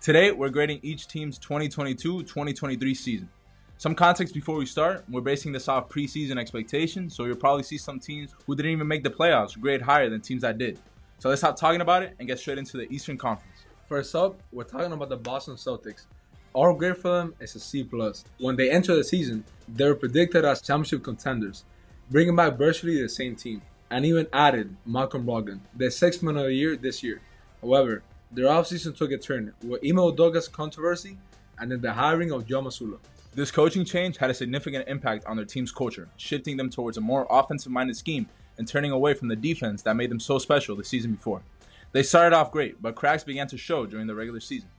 Today, we're grading each team's 2022-2023 season. Some context before we start, we're basing this off preseason expectations, so you'll probably see some teams who didn't even make the playoffs grade higher than teams that did. So let's stop talking about it and get straight into the Eastern Conference. First up, we're talking about the Boston Celtics. Our grade for them is a C+. When they entered the season, they were predicted as championship contenders, bringing back virtually the same team, and even added Malcolm Brogdon, the sixth man of the year this year. However, their offseason took a turn with Ime Udogah's controversy and then the hiring of Joe Mazzulla. This coaching change had a significant impact on their team's culture, shifting them towards a more offensive-minded scheme and turning away from the defense that made them so special the season before. They started off great, but cracks began to show during the regular season.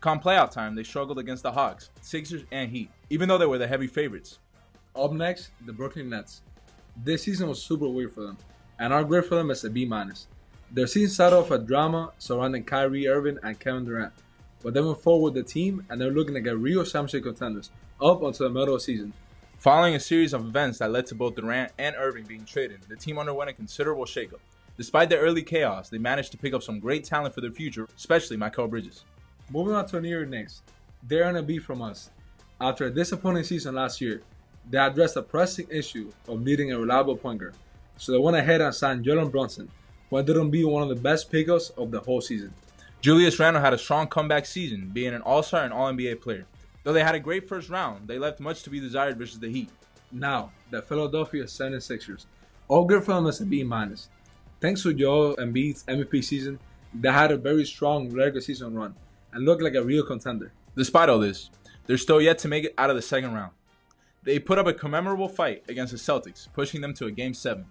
Come playoff time, they struggled against the Hawks, Sixers, and Heat, even though they were the heavy favorites. Up next, the Brooklyn Nets. This season was super weird for them, and our grade for them is a B-. Their season started off a drama surrounding Kyrie Irving and Kevin Durant, but they went forward with the team and they're looking like a real championship contenders up until the middle of the season. Following a series of events that led to both Durant and Irving being traded, the team underwent a considerable shakeup. Despite the early chaos, they managed to pick up some great talent for their future, especially Mikal Bridges. Moving on to New York Knicks, they're on a B from us. After a disappointing season last year, they addressed the pressing issue of needing a reliable point guard, so they went ahead and signed Jalen Brunson, who ended up being one of the best pickups of the whole season. Julius Randle had a strong comeback season, being an All-Star and All-NBA player. Though they had a great first round, they left much to be desired versus the Heat. Now, the Philadelphia 76ers. All good for them is a B-. Thanks to Joel Embiid's MVP season, they had a very strong regular season run and looked like a real contender. Despite all this, they're still yet to make it out of the second round. They put up a commemorable fight against the Celtics, pushing them to a Game 7.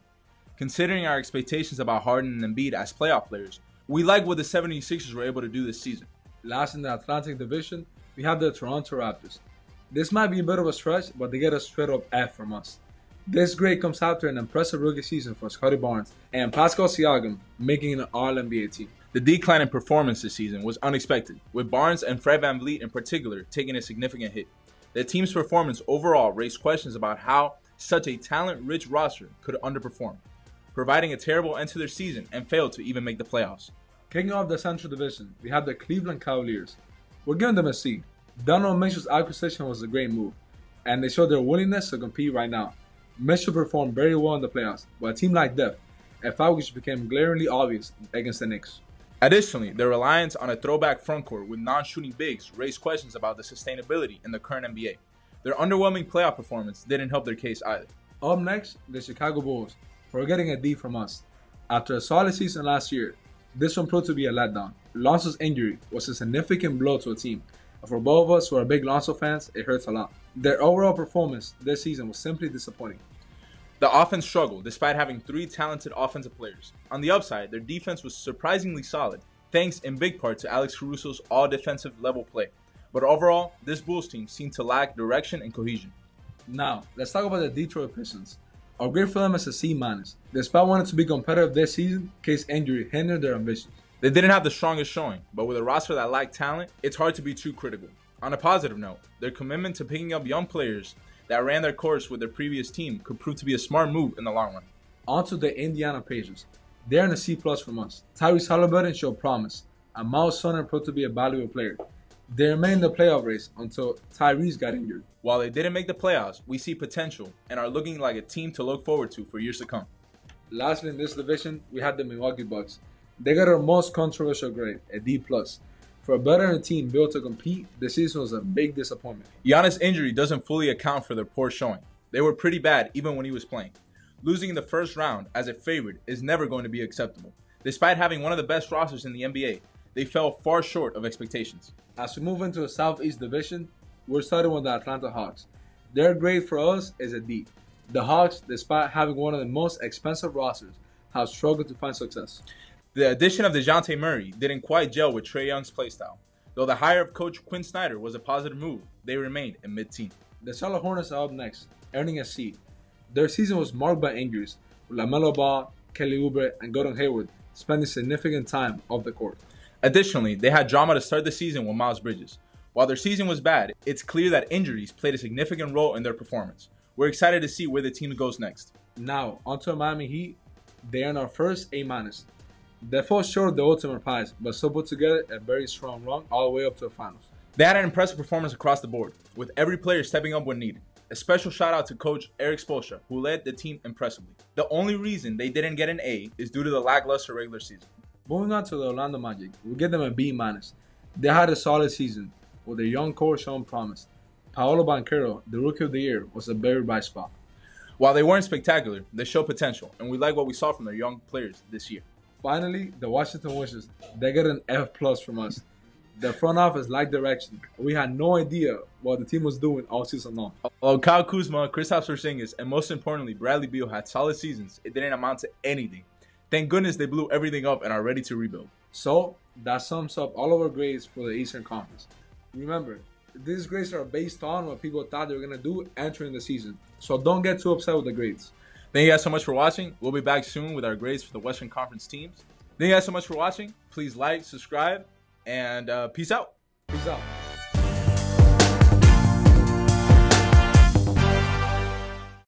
Considering our expectations about Harden and Embiid as playoff players, we like what the 76ers were able to do this season. Last in the Atlantic Division, we have the Toronto Raptors. This might be a bit of a stretch, but they get a straight up F from us. This grade comes after an impressive rookie season for Scottie Barnes and Pascal Siakam making an All-NBA team. The decline in performance this season was unexpected, with Barnes and Fred VanVleet in particular taking a significant hit. The team's performance overall raised questions about how such a talent-rich roster could underperform, providing a terrible end to their season and failed to even make the playoffs. Kicking off the Central Division, we have the Cleveland Cavaliers. We're giving them a C. Donovan Mitchell's acquisition was a great move, and they showed their willingness to compete right now. Mitchell performed very well in the playoffs, but a team like depth, a fact which became glaringly obvious against the Knicks. Additionally, their reliance on a throwback frontcourt with non-shooting bigs raised questions about the sustainability in the current NBA. Their underwhelming playoff performance didn't help their case either. Up next, the Chicago Bulls. We're getting a D from us. After a solid season last year, this one proved to be a letdown. Lonzo's injury was a significant blow to a team, and for both of us who are big Lonzo fans, it hurts a lot. Their overall performance this season was simply disappointing. The offense struggled despite having three talented offensive players. On the upside, their defense was surprisingly solid, thanks in big part to Alex Caruso's all-defensive level play. But overall, this Bulls team seemed to lack direction and cohesion. Now, let's talk about the Detroit Pistons. Our grade for them is a C-. Despite wanting to be competitive this season, case injury hindered their ambitions. They didn't have the strongest showing, but with a roster that lacked talent, it's hard to be too critical. On a positive note, their commitment to picking up young players that ran their course with their previous team could prove to be a smart move in the long run. On to the Indiana Pacers. They're in a C+ from us. Tyrese Halliburton showed promise, and Miles Turner proved to be a valuable player. They remained in the playoff race until Tyrese got injured. While they didn't make the playoffs, we see potential and are looking like a team to look forward to for years to come. Lastly in this division, we have the Milwaukee Bucks. They got our most controversial grade, a D+. For a veteran team built to compete, the season was a big disappointment. Giannis' injury doesn't fully account for their poor showing. They were pretty bad even when he was playing. Losing in the first round as a favorite is never going to be acceptable. Despite having one of the best rosters in the NBA, they fell far short of expectations. As we move into the Southeast Division, we're starting with the Atlanta Hawks. Their grade for us is a D. The Hawks, despite having one of the most expensive rosters, have struggled to find success. The addition of DeJounte Murray didn't quite gel with Trae Young's playstyle. Though the hire of coach Quinn Snyder was a positive move, they remained in mid-team. The Charlotte Hornets are up next, earning a C. Their season was marked by injuries, with LaMelo Ball, Kelly Oubre, and Gordon Hayward spending significant time off the court. Additionally, they had drama to start the season with Miles Bridges. While their season was bad, it's clear that injuries played a significant role in their performance. We're excited to see where the team goes next. Now, onto the Miami Heat. They are in our first A-. They fell short of the ultimate prize, but still put together a very strong run all the way up to the finals. They had an impressive performance across the board, with every player stepping up when needed. A special shout out to Coach Eric Spoelstra, who led the team impressively. The only reason they didn't get an A is due to the lackluster regular season. Moving on to the Orlando Magic, we give them a B-. They had a solid season, with their young core showing promise. Paolo Banchero, the Rookie of the Year, was a very bright spot. While they weren't spectacular, they showed potential, and we like what we saw from their young players this year. Finally, the Washington Wizards, they get an F+ from us. The front office lacked direction. We had no idea what the team was doing all season long. While Kyle Kuzma, Kristaps Porzingis, and most importantly, Bradley Beal had solid seasons, it didn't amount to anything. Thank goodness they blew everything up and are ready to rebuild. So, that sums up all of our grades for the Eastern Conference. Remember, these grades are based on what people thought they were going to do entering the season. So don't get too upset with the grades. Thank you guys so much for watching. We'll be back soon with our grades for the Western Conference teams. Thank you guys so much for watching. Please like, subscribe, and peace out. Peace out.